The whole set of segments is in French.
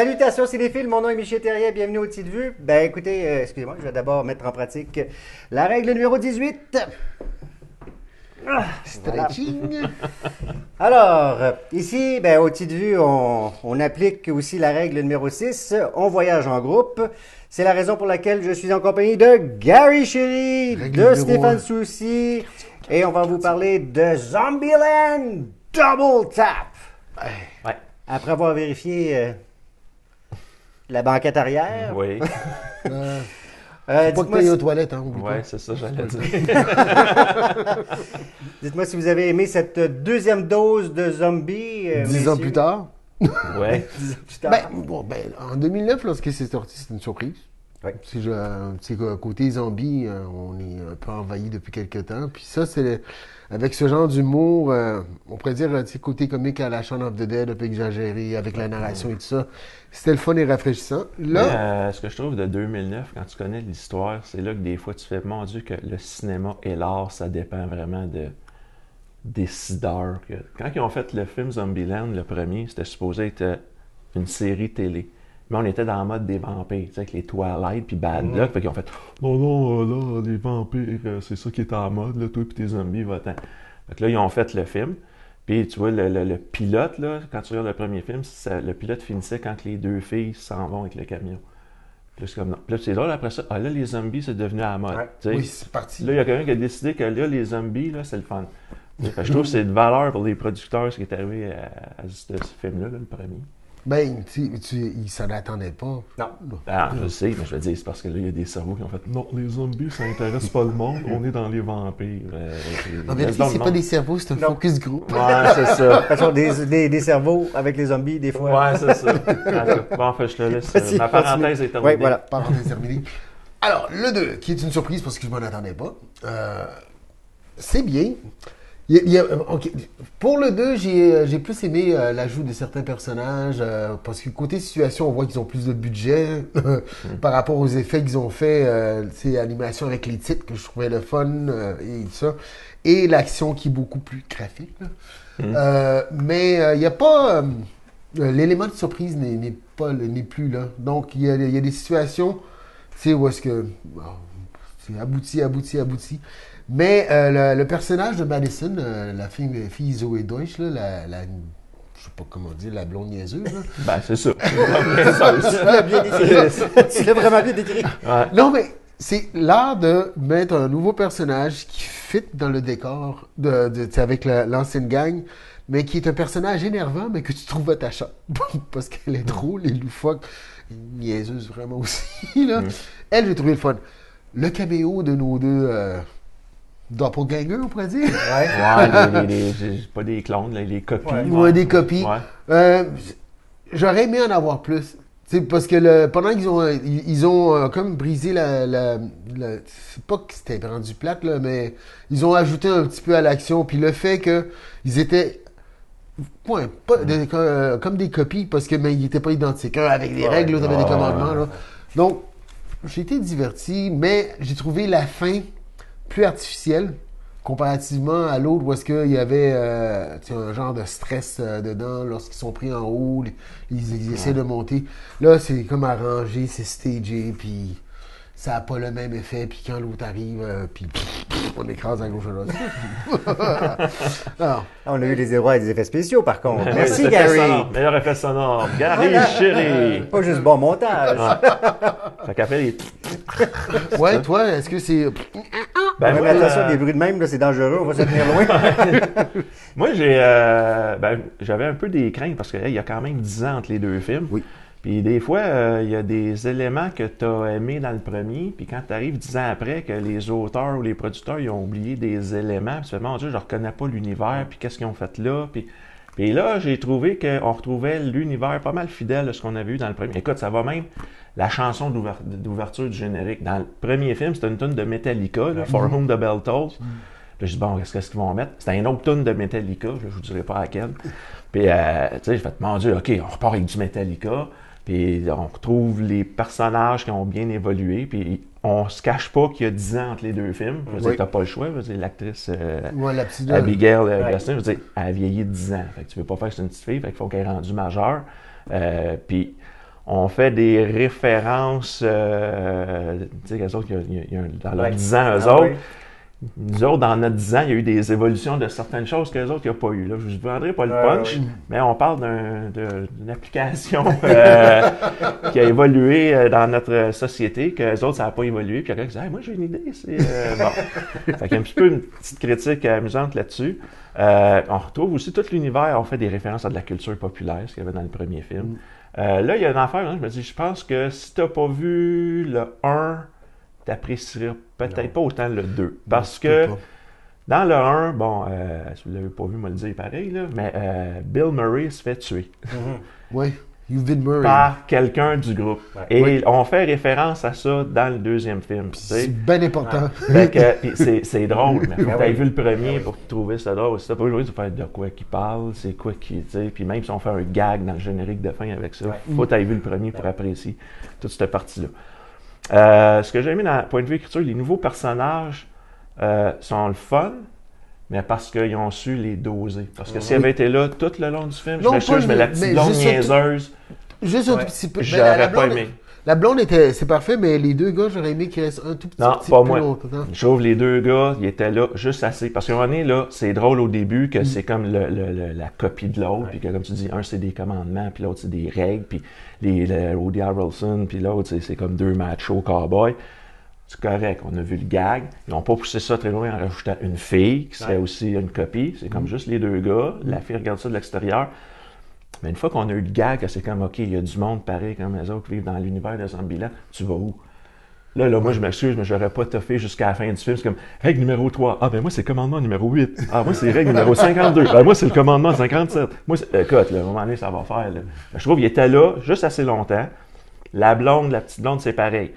Salutations cinéphiles, mon nom est Michel Terrien, bienvenue au Petite Vue. Ben écoutez, excusez-moi, je vais d'abord mettre en pratique la règle numéro 18. Stretching. Alors, ici, ben, au Petite Vue, on applique aussi la règle numéro 6, on voyage en groupe. C'est la raison pour laquelle je suis en compagnie de Gary Chéri, de Stéphane Soucy, et on va vous parler de Zombieland Double Tap. Ouais. Après avoir vérifié la banquette arrière. Oui. Faut pas que t'ailles aux toilettes, hein. Oui, c'est ça, j'allais dire. Dites-moi si vous avez aimé cette deuxième dose de zombies. 10 ans plus tard. Oui. 10 ans plus tard. En 2009, lorsque c'est sorti, c'était une surprise. Ouais. C'est côté zombie, on est un peu envahi depuis quelques temps. Puis ça, c'est avec ce genre d'humour, on pourrait dire, côté comique à la Shaun of the Dead, un peu exagéré, avec la narration et tout ça. C'était le fun et rafraîchissant. Là, Mais, ce que je trouve de 2009, quand tu connais l'histoire, c'est là que des fois tu fais, mon Dieu, que le cinéma et l'art, ça dépend vraiment de décideurs. Quand ils ont fait le film Zombieland, le premier, c'était supposé être une série télé. Mais on était dans le mode des vampires, tu sais, avec les Twilight puis Bad Luck. Fait qu'ils ont fait « Non, là, les vampires, c'est ça qui est en mode, là, toi puis tes zombies, va-t'en. » Fait que là, ils ont fait le film. Puis tu vois, le pilote, là, quand tu regardes le premier film, le pilote finissait quand les deux filles s'en vont avec le camion. Puis là, c'est comme non. Puis là, c'est drôle après ça. Ah là, les zombies, c'est devenu à la mode. Ouais. oui, c'est parti. Là, il y a quelqu'un qui a décidé que là, les zombies, là, c'est le fun. Fait que je trouve que c'est de valeur pour les producteurs, ce qui est arrivé à ce film-là, là, le premier. Ben, ils s'en attendaient pas. Non. Ah, je sais, mais je veux dire, c'est parce que là, il y a des cerveaux qui ont fait non, les zombies, ça intéresse pas le monde, on est dans les vampires. En vérité, c'est pas des cerveaux, c'est un focus group. Ouais, c'est ça. Ce sont des cerveaux avec les zombies, des fois. Ouais, c'est ça. Bon, enfin, je te laisse. Vas-y, Ma parenthèse est terminée. Oui, voilà. Parenthèse terminée. Alors, le 2, qui est une surprise parce que je m'en attendais pas. C'est bien. Ok. Pour le 2, j'ai plus aimé l'ajout de certains personnages parce que côté situation, on voit qu'ils ont plus de budget par rapport aux effets qu'ils ont fait, animation avec les titres que je trouvais le fun et tout ça, et l'action qui est beaucoup plus graphique. Mais il n'y a pas l'élément de surprise n'est plus là. Donc il y a des situations, où est-ce que c'est abouti. Mais le personnage de Madison, la fille Zoé Deutsch, là, je sais pas comment dire, la blonde niaiseuse. Là. Ben, c'est ça. Tu l'as vraiment bien décrit. Ouais. Non, mais c'est l'art de mettre un nouveau personnage qui fit dans le décor avec l'ancienne gang, mais qui est un personnage énervant, mais que tu trouves attachant. Parce qu'elle est drôle et loufoque. Niaiseuse vraiment aussi. Là. Elle, j'ai trouvé le fun. Le caméo de nos deux... doppelganger, on pourrait dire. Ouais, pas des clones, là, les copies. Ouais, des copies. Ouais. J'aurais aimé en avoir plus. T'sais, parce que pendant qu'ils ont comme brisé c'est pas que c'était rendu plate, là, mais ils ont ajouté un petit peu à l'action. Puis le fait qu'ils étaient comme des copies, parce que ils n'étaient pas identiques. Un avec des règles, l'autre avec des commandements. Là. Donc, j'ai été diverti, mais j'ai trouvé la fin plus artificielle comparativement à l'autre où est-ce qu'il y avait un genre de stress dedans lorsqu'ils sont pris en haut, ils essaient de monter. Là, c'est comme arrangé, c'est stagé, puis ça n'a pas le même effet. Puis quand l'autre arrive, puis on écrase à gauche à droite. On a eu des héros et des effets spéciaux, par contre. Ouais, Merci, effet Gary. sonore. Meilleur effet sonore. Gary Chéri. Pas juste bon montage. Fait qu'après, les... Ouais, toi, est-ce que c'est... Ben, Ouais, moi, mais attention, les bruits de même, là, c'est dangereux, on va se tenir loin. moi, j'avais un peu des craintes parce qu'il y a quand même 10 ans entre les deux films. Oui. Puis des fois, il y a des éléments que tu as aimés dans le premier, puis quand tu arrives 10 ans après, que les auteurs ou les producteurs ils ont oublié des éléments, puis tu fais, mon Dieu, je reconnais pas l'univers, puis qu'est-ce qu'ils ont fait là, puis là, j'ai trouvé qu'on retrouvait l'univers pas mal fidèle de ce qu'on avait eu dans le premier. Écoute, ça va même, la chanson d'ouverture du générique. Dans le premier film, c'était une tune de Metallica, là, For Whom the Bell Tolls. Puis je dis, bon, qu'est-ce qu'ils vont mettre? C'était une autre tune de Metallica, je vous dirai pas laquelle. Puis, tu sais, j'ai fait, mon Dieu, OK, on repart avec du Metallica. Puis on retrouve les personnages qui ont bien évolué. Puis on se cache pas qu'il y a 10 ans entre les deux films. Je veux dire, t'as pas le choix. Je veux dire, l'actrice la petite Abigail Breslin, je veux dire, elle a vieilli 10 ans. Fait que tu veux pas faire que c'est une petite fille. Fait qu'il faut qu'elle est rendue majeure. Puis On fait des références, tu sais, les autres, dans leurs 10 ans, eux autres. Nous autres, dans notre 10 ans, il y a eu des évolutions de certaines choses que les autres, il n'y a pas eu. Là, je ne vous vendrai pas le punch, mais on parle d'une application qui a évolué dans notre société, que les autres, ça n'a pas évolué. Puis il y a quelqu'un qui dit hey, moi, j'ai une idée. C'est bon. Fait qu'il y a un petit peu une petite critique amusante là-dessus. On retrouve aussi tout l'univers. On fait des références à de la culture populaire, ce qu'il y avait dans le premier film. Là, il y a une affaire. Hein, je me dis, je pense que si tu n'as pas vu le 1, tu apprécieras peut-être pas autant le 2. Parce que dans le 1, bon, si vous ne l'avez pas vu, moi le dire pareil, là, mais Bill Murray se fait tuer. Oui, Bill Murray. Par quelqu'un du groupe. Et on fait référence à ça dans le deuxième film. C'est bien important. Fait que, c'est drôle, mais faut que tu aies vu le premier pour trouver ça drôle. Si tu n'as pas vu, tu vas faire de quoi qu'il parle, c'est quoi qui. Puis même si on fait un gag dans le générique de fin avec ça, faut que tu aies vu le premier pour apprécier toute cette partie-là. Ce que j'ai aimé dans le point de vue écriture, les nouveaux personnages sont le fun, mais parce qu'ils ont su les doser. Parce que s'ils avaient été là tout le long du film, je m'excuse, mais la petite blonde niaiseuse, juste un tout petit peu. J'aurais pas aimé. La blonde c'est parfait, mais les deux gars, j'aurais aimé qu'ils restent un tout petit peu plus longtemps. Je trouve les deux gars, ils étaient là juste assez. Parce qu'à un moment donné, là, c'est drôle au début que c'est comme la copie de l'autre, puis que comme tu dis, un c'est des commandements, puis l'autre c'est des règles, puis Woody Harrelson, puis l'autre c'est comme deux machos cowboys. C'est correct, on a vu le gag. Ils n'ont pas poussé ça très loin en rajoutant une fille, qui serait aussi une copie. C'est comme juste les deux gars. La fille regarde ça de l'extérieur. Mais une fois qu'on a eu le gag, c'est comme, OK, il y a du monde pareil comme les autres qui vivent dans l'univers de Zombieland, tu vas où? Là, moi, je m'excuse, mais j'aurais pas toffé jusqu'à la fin du film. C'est comme, règle numéro 3. Ah, ben moi, c'est commandement numéro 8. Ah, moi, c'est règle numéro 52. Ben moi, c'est le commandement 57. Moi, écoute, là, à un moment donné, ça va faire. Là. Je trouve qu'il était là juste assez longtemps. La petite blonde, c'est pareil.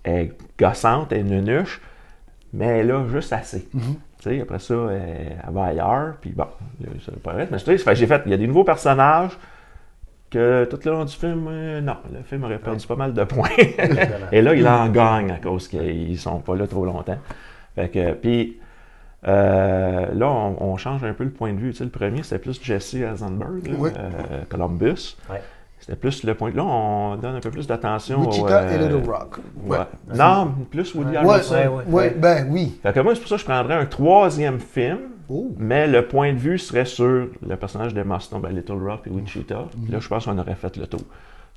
Elle est gossante, elle est nunuche, mais elle est là juste assez. Tu sais, après ça, elle va ailleurs, puis bon, ça va pas être. Mais tu sais, il y a des nouveaux personnages que tout le long du film, non, le film aurait perdu pas mal de points. Et là, il en gagne à cause qu'ils sont pas là trop longtemps. Fait que, puis là, on change un peu le point de vue. Tu sais, le premier, c'était plus Jesse Eisenberg, là, Columbus. C'était plus le point. Là, on donne un peu plus d'attention Wichita et Little Rock. Non, plus Woody Harrelson. Ben oui. Fait que moi, c'est pour ça que je prendrais un troisième film, mais le point de vue serait sur le personnage de Mustang, Little Rock et Wichita. Puis là, je pense qu'on aurait fait le tour.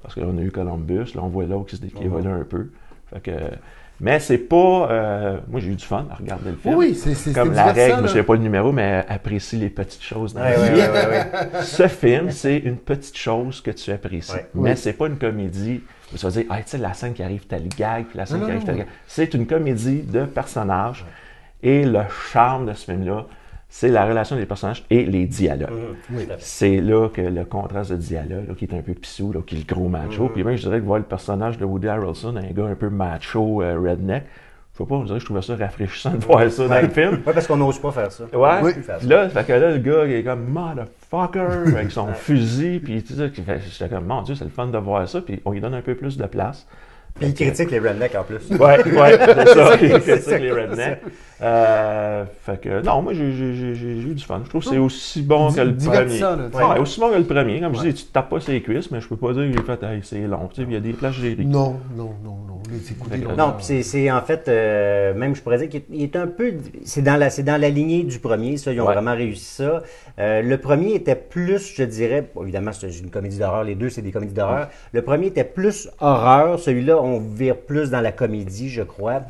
Parce que là, on a eu Columbus, là, on voit l'autre qui évolue un peu. Fait que... Mais c'est pas... moi, j'ai eu du fun à regarder le film. Oui, c'est comme la règle, je ne sais pas le numéro, mais apprécie les petites choses dans la vie. Ce film, c'est une petite chose que tu apprécies. Mais c'est pas une comédie. Tu vas dire, tu sais, la scène qui arrive, t'as le gag, puis la scène qui arrive, t'as le gag. C'est une comédie de personnages. Et le charme de ce film-là, c'est la relation des personnages et les dialogues. C'est là que le contraste de dialogue, là, qui est un peu pissou, là, qui est le gros macho. Puis même, je dirais que voir le personnage de Woody Harrelson, un gars un peu macho, redneck, je sais pas, on dirait que je trouvais ça rafraîchissant de voir ça dans le film. Oui, parce qu'on n'ose pas faire ça. Ouais. Là, fait que là, le gars, il est comme motherfucker, avec son fusil, puis tu sais, j'étais comme, mon Dieu, c'est le fun de voir ça, puis on lui donne un peu plus de place. Puis il critique les rednecks en plus. Ouais, c'est ça, il critique les rednecks. Fait que, non, moi, j'ai eu du fun. Je trouve que c'est aussi bon que le premier. Aussi bon que le premier. Comme je dis, tu te tapes pas ses cuisses, mais je peux pas dire que j'ai fait, hey, c'est long. Tu sais, il y a des plages j'ai ri. Non. Non, puis c'est en fait, même je pourrais dire qu'il est un peu, c'est dans la lignée du premier, ça, ils ont vraiment réussi ça. Le premier était plus, je dirais, évidemment c'est une comédie d'horreur, les deux c'est des comédies d'horreur. Le premier était plus horreur, celui-là on vire plus dans la comédie, je crois.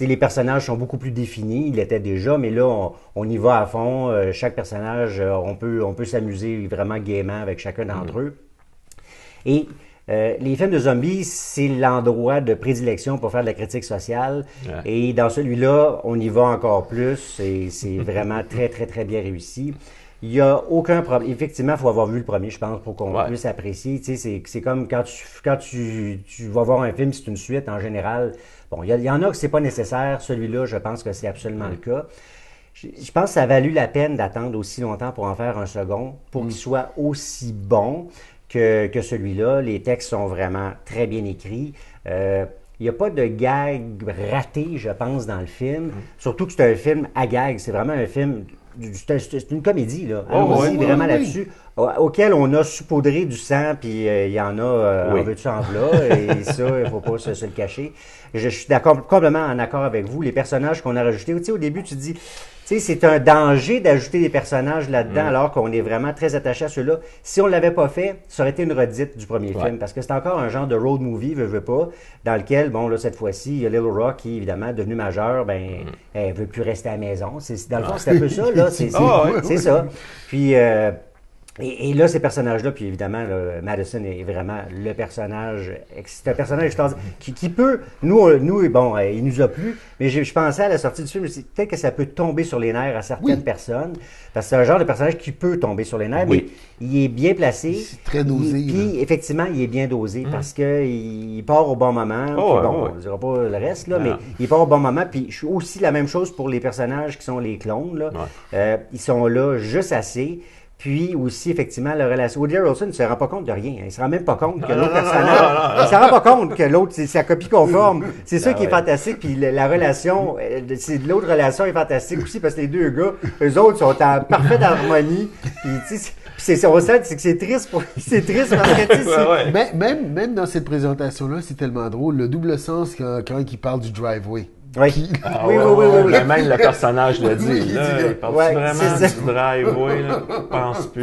Les personnages sont beaucoup plus définis, ils l'étaient déjà, mais là on y va à fond. Chaque personnage, on peut s'amuser vraiment gaiement avec chacun d'entre eux. Et les films de zombies, c'est l'endroit de prédilection pour faire de la critique sociale. Et dans celui-là, on y va encore plus. Et c'est vraiment très, très, très bien réussi. Il n'y a aucun problème. Effectivement, il faut avoir vu le premier, je pense, pour qu'on puisse apprécier. Tu sais, c'est comme quand tu vas voir un film, c'est une suite en général. Bon, il y en a que c'est pas nécessaire. Celui-là, je pense que c'est absolument le cas. Je pense que ça a valu la peine d'attendre aussi longtemps pour en faire un second, pour qu'il soit aussi bon que celui-là. Les textes sont vraiment très bien écrits. Il n'y a pas de gag raté, je pense, dans le film. Surtout que c'est un film à gag. C'est vraiment un film... C'est une comédie, là. Allons-y vraiment là-dessus. auquel on a saupoudré du sang, puis il y en a Oui. en veux-tu en v'là, et ça, il ne faut pas se le cacher. Je suis complètement en accord avec vous. Les personnages qu'on a rajoutés, tu sais, au début, tu te dis, tu sais, c'est un danger d'ajouter des personnages là-dedans, alors qu'on est vraiment très attaché à ceux-là. Si on ne l'avait pas fait, ça aurait été une redite du premier film, parce que c'est encore un genre de road movie, veux pas, dans lequel, bon, là, cette fois-ci, il y a Little Rock qui, évidemment, devenu majeur, ben, elle veut plus rester à la maison. Dans le fond, c'est un peu ça, là. C'est ça. Puis, et là, ces personnages-là, puis évidemment, là, Madison est vraiment le personnage. C'est un personnage extraordinaire qui peut. Nous, bon, il nous a plu, mais je pensais à la sortie du film, je me suis dit, peut-être que ça peut tomber sur les nerfs à certaines personnes, parce que c'est un genre de personnage qui peut tomber sur les nerfs, mais il est bien placé. C'est très dosé. Puis, effectivement, il est bien dosé parce qu'il part au bon moment. Puis, bon, on ne dira pas le reste, là, mais il part au bon moment. Puis, je suis aussi la même chose pour les personnages qui sont les clones. Là. Ils sont là juste assez. Puis aussi, effectivement, la relation. Woody Harrelson ne se rend pas compte de rien. Il ne se rend même pas compte que l'autre personnage. Il ne se rend pas compte que l'autre, c'est sa copie conforme. C'est ça qui est fantastique. Puis la relation, l'autre relation est fantastique aussi parce que les deux gars, eux autres, sont en parfaite harmonie. Puis, tu sais, on sent que c'est triste c'est triste parce que, tu sais, Même dans cette présentation-là, c'est tellement drôle. Le double sens quand il parle du driveway. Oui. Ah, Oui. Mais même le personnage le dit. Oui, Là, il parle vraiment du driveway. Là. Pense plus.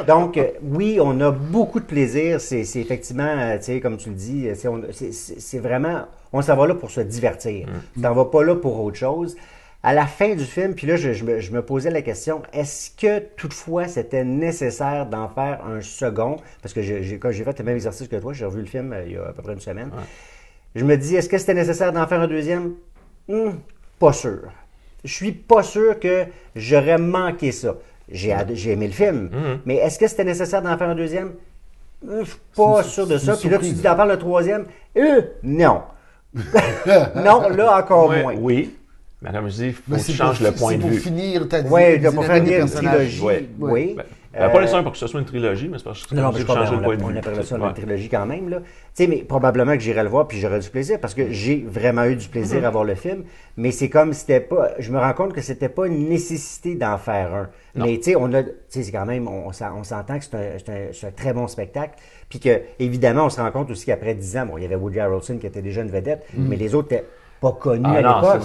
Donc, oui, on a beaucoup de plaisir. C'est effectivement, tu sais, comme tu le dis, c'est vraiment, on s'en va là pour se divertir. On s'en va pas là pour autre chose. À la fin du film, puis là, je me posais la question, est-ce que toutefois c'était nécessaire d'en faire un second? Parce que quand j'ai fait le même exercice que toi, j'ai revu le film il y a à peu près une semaine. Ouais. Je me dis, est-ce que c'était nécessaire d'en faire un deuxième? Pas sûr. Je suis pas sûr que j'aurais manqué ça. J'ai aimé le film, mais est-ce que c'était nécessaire d'en faire un deuxième? Je suis pas sûr de ça. Puis là, tu dis d'en faire le troisième? Non. Non, là, encore moins. Oui. Mais comme je dis, il faut que tu changes le point de vue. Pour finir ta Oui, pour finir une trilogie. Oui. Pas nécessairement pour que ce soit une trilogie, mais c'est parce que tu changes le point de vue. On appelle ça une trilogie quand même. Là. Mais probablement que j'irai le voir puis j'aurai du plaisir parce que j'ai vraiment eu du plaisir à voir le film. Mais c'est comme c'était pas. Je me rends compte que c'était pas une nécessité d'en faire un. Non. Mais c'est quand même, on s'entend que c'est un très bon spectacle. Puis que, évidemment, on se rend compte aussi qu'après 10 ans, bon, il y avait Woody Harrelson qui était déjà une vedette, mais les autres étaient pas connus à l'époque.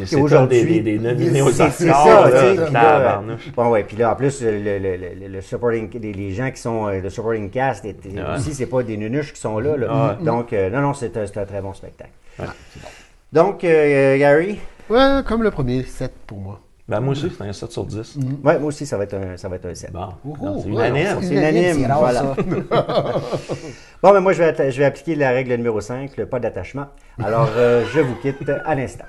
C'est aujourd'hui des nominés aux Oscars. C'est ça, bon, ouais, puis là, en plus, le supporting, les gens qui sont le supporting cast, aussi, c'est pas des nunuches qui sont là. Donc, non, c'est un très bon spectacle. Donc, Gary? Ouais, comme le premier, 7 pour moi. Ben, moi aussi, c'est un 7 sur 10. Ouais, moi aussi, ça va être un 7. Bon, c'est unanime. C'est unanime, voilà. Bon, mais moi, je vais appliquer la règle numéro 5, le pas d'attachement. Alors, je vous quitte à l'instant.